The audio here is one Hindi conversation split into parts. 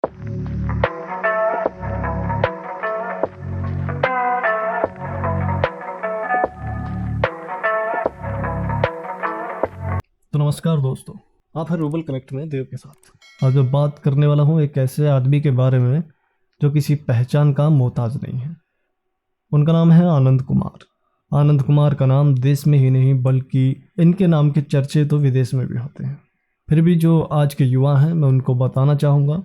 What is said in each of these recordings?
तो नमस्कार दोस्तों, आप हैं रूबल कनेक्ट में देव के साथ। आज मैं बात करने वाला हूँ एक ऐसे आदमी के बारे में जो किसी पहचान का मोहताज नहीं है। उनका नाम है आनंद कुमार। आनंद कुमार का नाम देश में ही नहीं बल्कि इनके नाम के चर्चे तो विदेश में भी होते हैं। फिर भी जो आज के युवा हैं मैं उनको बताना चाहूँगा,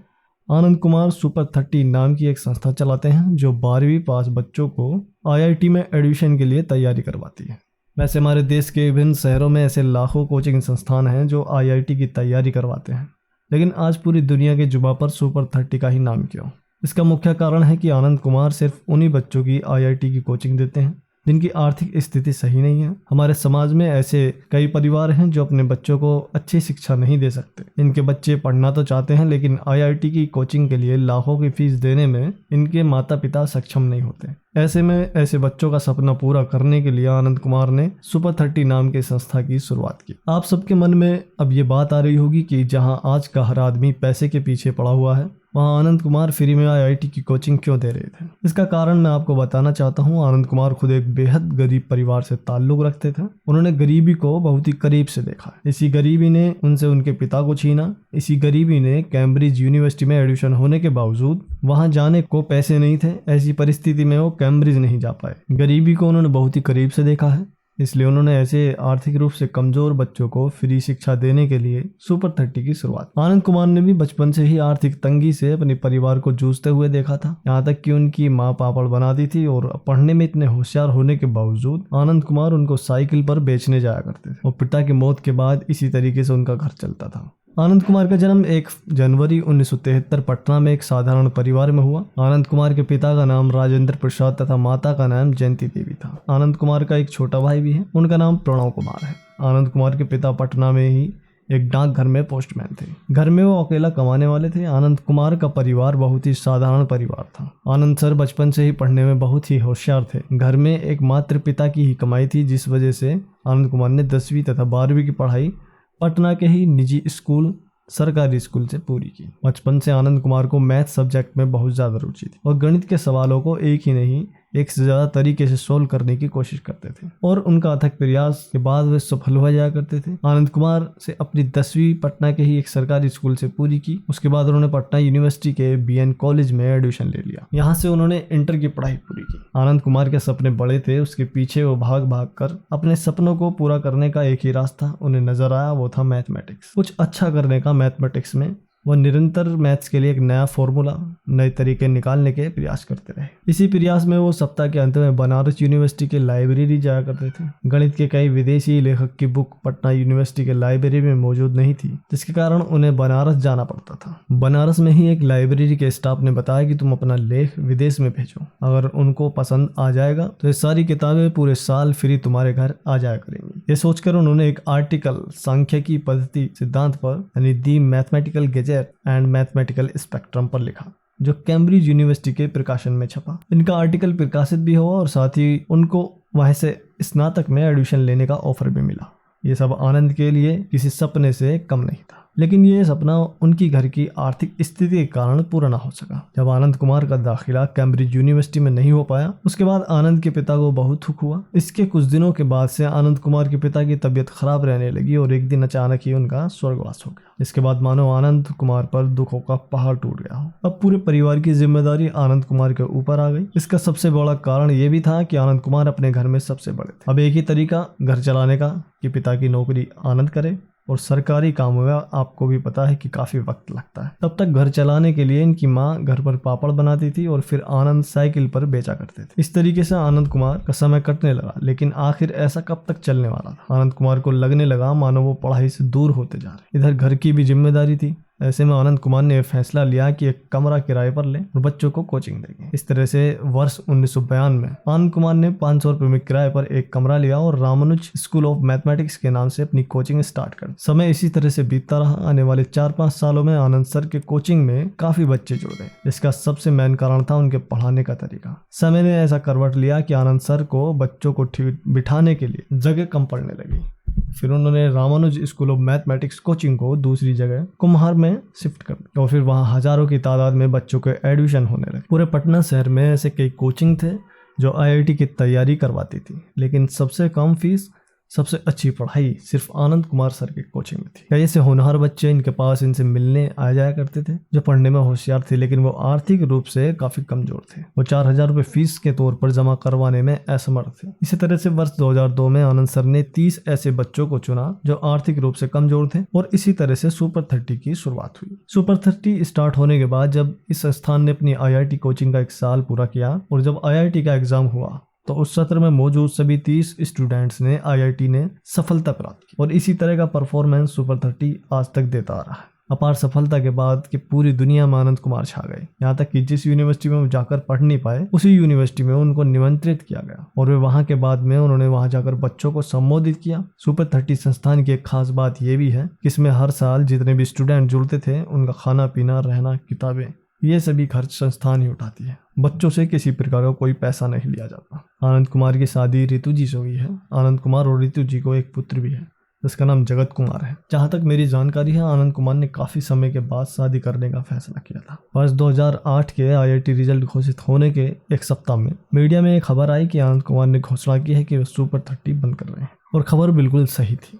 आनंद कुमार सुपर 30 नाम की एक संस्था चलाते हैं जो 12वीं पास बच्चों को IIT में एडमिशन के लिए तैयारी करवाती है। वैसे हमारे देश के विभिन्न शहरों में ऐसे लाखों कोचिंग संस्थान हैं जो IIT की तैयारी करवाते हैं, लेकिन आज पूरी दुनिया के जुबां पर सुपर 30 का ही नाम क्यों? इसका मुख्य कारण है कि आनंद कुमार सिर्फ उन्हीं बच्चों की IIT की कोचिंग देते हैं जिनकी आर्थिक स्थिति सही नहीं है। हमारे समाज में ऐसे कई परिवार हैं जो अपने बच्चों को अच्छी शिक्षा नहीं दे सकते। इनके बच्चे पढ़ना तो चाहते हैं लेकिन IIT की कोचिंग के लिए लाखों की फीस देने में इनके माता पिता सक्षम नहीं होते। ऐसे में ऐसे बच्चों का सपना पूरा करने के लिए आनंद कुमार ने सुपर 30 नाम की संस्था की शुरुआत की। आप सबके मन में अब ये बात आ रही होगी कि जहां आज का हर आदमी पैसे के पीछे पड़ा हुआ है, वहां आनंद कुमार फ्री में IIT की कोचिंग क्यों दे रहे थे? इसका कारण मैं आपको बताना चाहता हूं। आनंद कुमार खुद एक बेहद गरीब परिवार से ताल्लुक रखते थे। उन्होंने गरीबी को बहुत ही करीब से देखा। इसी गरीबी ने उनसे उनके पिता को छीना। इसी गरीबी ने कैम्ब्रिज यूनिवर्सिटी में एडमिशन होने के बावजूद वहां जाने को पैसे नहीं थे। ऐसी परिस्थिति में वो कैम्ब्रिज नहीं जा पाए। गरीबी को उन्होंने बहुत ही करीब से देखा है, इसलिए उन्होंने ऐसे आर्थिक रूप से कमजोर बच्चों को फ्री शिक्षा देने के लिए सुपर 30 की शुरुआत। आनंद कुमार ने भी बचपन से ही आर्थिक तंगी से अपने परिवार को जूझते हुए देखा था। यहाँ तक कि उनकी माँ पापड़ बनाती थी और पढ़ने में इतने होशियार होने के बावजूद आनंद कुमार उनको साइकिल पर बेचने जाया करते थे और पिता की मौत के बाद इसी तरीके से उनका घर चलता था। आनंद कुमार का जन्म 1 जनवरी 1973 पटना में एक साधारण परिवार में हुआ। आनंद कुमार के पिता का नाम राजेंद्र प्रसाद तथा माता का नाम जयंती देवी था। आनंद कुमार का एक छोटा भाई भी है, उनका नाम प्रणव कुमार है। आनंद कुमार के पिता पटना में ही एक डाकघर में पोस्टमैन थे। घर में वो अकेला कमाने वाले थे। आनंद कुमार का परिवार बहुत ही साधारण परिवार था। आनंद सर बचपन से ही पढ़ने में बहुत ही होशियार थे। घर में एक मात्र पिता की ही कमाई थी, जिस वजह से आनंद कुमार ने 10वीं तथा 12वीं की पढ़ाई पटना के ही निजी स्कूल सरकारी स्कूल से पूरी की। बचपन से आनंद कुमार को मैथ सब्जेक्ट में बहुत ज़्यादा रुचि थी और गणित के सवालों को एक ही नहीं एक से ज़्यादा तरीके से सोल्व करने की कोशिश करते थे और उनका अथक प्रयास के बाद वे सफल हो जाया करते थे। आनंद कुमार से अपनी 10वीं पटना के ही एक सरकारी स्कूल से पूरी की। उसके बाद उन्होंने पटना यूनिवर्सिटी के BN कॉलेज में एडमिशन ले लिया। यहाँ से उन्होंने इंटर की पढ़ाई पूरी की। आनंद कुमार के सपने बड़े थे, उसके पीछे वो भाग भाग कर अपने सपनों को पूरा करने का एक ही रास्ता उन्हें नजर आया, वो था मैथमेटिक्स। कुछ अच्छा करने का मैथमेटिक्स में वो निरंतर मैथ्स के लिए एक नया फॉर्मूला, नए तरीके निकालने के प्रयास करते रहे। इसी प्रयास में वो सप्ताह के अंत में बनारस यूनिवर्सिटी के लाइब्रेरी जाया करते थे। गणित के कई विदेशी लेखक की बुक पटना यूनिवर्सिटी के लाइब्रेरी में मौजूद नहीं थी, जिसके कारण उन्हें बनारस जाना पड़ता था। बनारस में ही एक लाइब्रेरी के स्टाफ ने बताया कि तुम अपना लेख विदेश में भेजो, अगर उनको पसंद आ जाएगा तो ये सारी किताबें पूरे साल फ्री तुम्हारे घर आ जाया करेंगी। ये सोचकर उन्होंने एक आर्टिकल सांख्यिकी पद्धति सिद्धांत पर यानी the mathematical gazette and mathematical spectrum पर लिखा, जो कैम्ब्रिज यूनिवर्सिटी के प्रकाशन में छपा। इनका आर्टिकल प्रकाशित भी हुआ और साथ ही उनको वहां से स्नातक में एडमिशन लेने का ऑफर भी मिला। ये सब आनंद के लिए किसी सपने से कम नहीं था, लेकिन ये सपना उनकी घर की आर्थिक स्थिति के कारण पूरा ना हो सका। जब आनंद कुमार का दाखिला कैम्ब्रिज यूनिवर्सिटी में नहीं हो पाया, उसके बाद आनंद के पिता को बहुत दुख हुआ। इसके कुछ दिनों के बाद से आनंद कुमार के पिता की तबीयत खराब रहने लगी और एक दिन अचानक ही उनका स्वर्गवास हो गया। इसके बाद मानो आनंद कुमार पर दुखों का पहाड़ टूट गया हो। अब पूरे परिवार की जिम्मेदारी आनंद कुमार के ऊपर आ गई। इसका सबसे बड़ा कारण ये भी था कि आनंद कुमार अपने घर में सबसे बड़े थे। अब एक ही तरीका घर चलाने का कि पिता की नौकरी आनंद करे, और सरकारी कामों में आपको भी पता है कि काफ़ी वक्त लगता है। तब तक घर चलाने के लिए इनकी माँ घर पर पापड़ बनाती थी और फिर आनंद साइकिल पर बेचा करते थे। इस तरीके से आनंद कुमार का समय कटने लगा, लेकिन आखिर ऐसा कब तक चलने वाला था? आनंद कुमार को लगने लगा मानो वो पढ़ाई से दूर होते जा रहे। इधर घर की भी जिम्मेदारी थी। ऐसे में आनंद कुमार ने फैसला लिया कि एक कमरा किराए पर लें और बच्चों को कोचिंग देंगे। इस तरह से वर्ष 1992 में आनंद कुमार ने 500 रुपये में किराए पर एक कमरा लिया और रामानुज स्कूल ऑफ मैथमेटिक्स के नाम से अपनी कोचिंग स्टार्ट कर। समय इसी तरह से बीतता रहा। आने वाले 4-5 सालों में आनंद सर के कोचिंग में काफी बच्चे जुड़ गए। इसका सबसे मेन कारण था उनके पढ़ाने का तरीका। समय ने ऐसा करवट लिया कि आनंद सर को बच्चों को ठीक बिठाने के लिए जगह कम पड़ने लगी। फिर उन्होंने Ramanuj school of mathematics coaching को दूसरी जगह कुम्हार में शिफ्ट कर दिया और फिर वहाँ हजारों की तादाद में बच्चों के एडमिशन होने लगे। पूरे पटना शहर में ऐसे कई कोचिंग थे जो आईआईटी की तैयारी करवाती थी, लेकिन सबसे कम फीस, सबसे अच्छी पढ़ाई सिर्फ आनंद कुमार सर की कोचिंग में थी। कई ऐसे होनहार बच्चे इनके पास इनसे मिलने आ जाया करते थे जो पढ़ने में होशियार थे, लेकिन वो आर्थिक रूप से काफी कमजोर थे। वो 4,000 रुपये फीस के तौर पर जमा करवाने में असमर्थ थे। इसी तरह से वर्ष 2002 में आनंद सर ने 30 ऐसे बच्चों को चुना जो आर्थिक रूप से कमजोर थे और इसी तरह से सुपर 30 की शुरुआत हुई। सुपर 30 स्टार्ट होने के बाद जब इस संस्थान ने अपनी आईआईटी कोचिंग का 1 साल पूरा किया और जब आईआईटी का एग्जाम हुआ तो उस सत्र में मौजूद सभी 30 स्टूडेंट्स ने आईआईटी ने सफलता प्राप्त की और इसी तरह का परफॉर्मेंस सुपर 30 आज तक देता आ रहा है। अपार सफलता के बाद कि पूरी दुनिया में आनंद कुमार छा गए, यहाँ तक कि जिस यूनिवर्सिटी में वो जाकर पढ़ नहीं पाए उसी यूनिवर्सिटी में उनको निमंत्रित किया गया और वे वहाँ के बाद में उन्होंने वहाँ जाकर बच्चों को संबोधित किया। सुपर 30 संस्थान की एक खास बात ये भी है कि इसमें हर साल जितने भी स्टूडेंट जुड़ते थे उनका खाना पीना, रहना, किताबें, ये सभी खर्च संस्थान ही उठाती है। बच्चों से किसी प्रकार का कोई पैसा नहीं लिया जाता। आनंद कुमार की शादी रितु जी से हुई है। आनंद कुमार और रितु जी को एक पुत्र भी है जिसका नाम जगत कुमार है। जहाँ तक मेरी जानकारी है आनंद कुमार ने काफी समय के बाद शादी करने का फैसला किया था। वर्ष 2008 के आईआईटी रिजल्ट घोषित होने के 1 सप्ताह में मीडिया में एक खबर आई कि आनंद कुमार ने घोषणा की है कि वे सुपर 30 बंद कर रहे हैं और खबर बिल्कुल सही थी।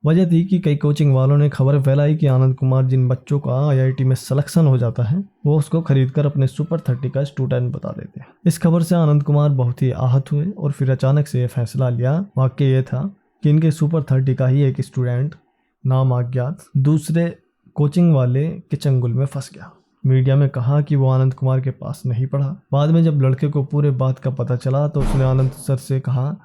वजह थी कि कई कोचिंग वालों ने खबर फैलाई कि आनंद कुमार जिन बच्चों का आईआईटी में सिलेक्शन हो जाता है वो उसको खरीदकर अपने सुपर 30 का स्टूडेंट बता देते हैं। इस खबर से आनंद कुमार बहुत ही आहत हुए और फिर अचानक से ये फैसला लिया। वाक्य ये था कि इनके सुपर 30 का ही एक स्टूडेंट, नाम अज्ञात, दूसरे कोचिंग वाले के चंगुल में फंस गया। मीडिया में कहा कि वो आनंद कुमार के पास नहीं पढ़ा। बाद में जब लड़के को पूरे बात का पता चला तो उसने आनंद सर से कहा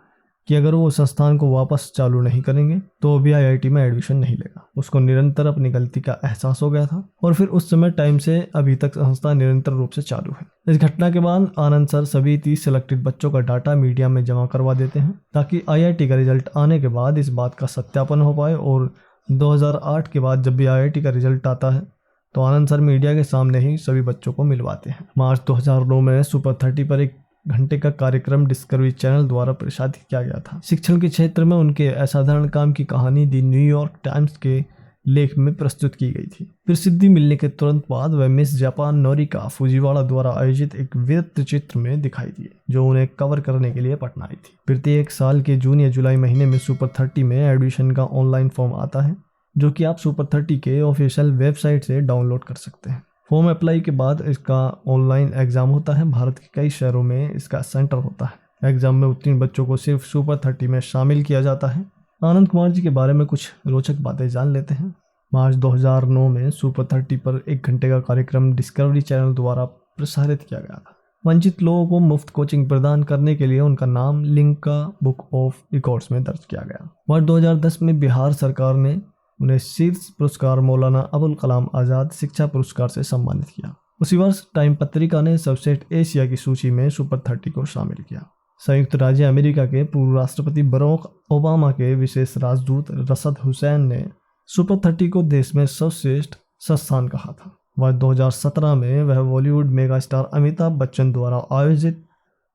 कि अगर वो संस्थान को वापस चालू नहीं करेंगे तो भी आईआईटी में एडमिशन नहीं लेगा। उसको निरंतर अपनी गलती का एहसास हो गया था और फिर उस समय टाइम से अभी तक संस्था निरंतर रूप से चालू है। इस घटना के बाद आनंद सर सभी 30 सिलेक्टेड बच्चों का डाटा मीडिया में जमा करवा देते हैं ताकि आईआईटी का रिजल्ट आने के बाद इस बात का सत्यापन हो पाए और 2008 के बाद जब भी आईआईटी का रिजल्ट आता है तो आनंद सर मीडिया के सामने ही सभी बच्चों को मिलवाते हैं। मार्च 2009 में सुपर 30 पर 1 घंटे का कार्यक्रम डिस्कवरी चैनल द्वारा प्रसारित किया गया था। शिक्षण के क्षेत्र में उनके असाधारण काम की कहानी दी न्यूयॉर्क टाइम्स के लेख में प्रस्तुत की गई थी। प्रसिद्धि मिलने के तुरंत बाद वह मिस जापान नोरिका फुजीवाड़ा द्वारा आयोजित एक वृत्त चित्र में दिखाई दिए जो उन्हें कवर करने के लिए पटना आई थी। प्रत्येक साल के जून या जुलाई महीने में सुपर 30 में एडमिशन का ऑनलाइन फॉर्म आता है जो कि आप सुपर 30 के ऑफिशियल वेबसाइट से डाउनलोड कर सकते हैं। फॉर्म अप्लाई के बाद इसका ऑनलाइन एग्जाम होता है। भारत के कई शहरों में इसका सेंटर होता है। एग्जाम में उत्तीर्ण बच्चों को सिर्फ सुपर 30 में शामिल किया जाता है। आनंद कुमार जी के बारे में कुछ रोचक बातें जान लेते हैं। मार्च 2009 में सुपर 30 पर 1 घंटे का कार्यक्रम डिस्कवरी चैनल द्वारा प्रसारित किया गया था। वंचित लोगों को मुफ्त कोचिंग प्रदान करने के लिए उनका नाम लिम्का बुक ऑफ रिकॉर्ड्स में दर्ज किया गया। वर्ष 2010 में बिहार सरकार ने उन्हें शीर्ष पुरस्कार मौलाना अबुल कलाम आज़ाद शिक्षा पुरस्कार से सम्मानित किया। उसी वर्ष टाइम पत्रिका ने सर्वश्रेष्ठ एशिया की सूची में सुपर 30 को शामिल किया। संयुक्त राज्य अमेरिका के पूर्व राष्ट्रपति बराक ओबामा के विशेष राजदूत रशद हुसैन ने सुपर 30 को देश में सर्वश्रेष्ठ संस्थान कहा था। वर्ष 2017 में वह बॉलीवुड मेगा स्टार अमिताभ बच्चन द्वारा आयोजित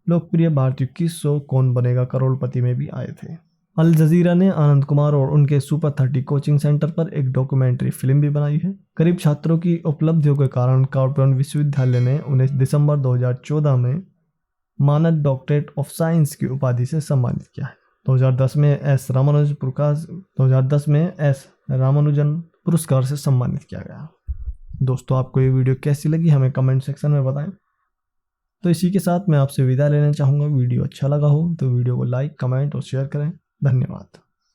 लोकप्रिय भारतीय क्विज शो कौन बनेगा करोड़पति में भी आए थे। अल जजीरा ने आनंद कुमार और उनके सुपर 30 कोचिंग सेंटर पर एक डॉक्यूमेंट्री फिल्म भी बनाई है। करीब छात्रों की उपलब्धियों के कारण काउंटडाउन विश्वविद्यालय ने उन्हें दिसंबर 2014 में मानद डॉक्टरेट ऑफ साइंस की उपाधि से सम्मानित किया है। 2010 में एस रामानुजन पुरस्कार से सम्मानित किया गया। दोस्तों, आपको ये वीडियो कैसी लगी हमें कमेंट सेक्शन में बताएं। तो इसी के साथ मैं आपसे विदा लेना चाहूँगा। वीडियो अच्छा लगा हो तो वीडियो को लाइक, कमेंट और शेयर करें। धन्यवाद।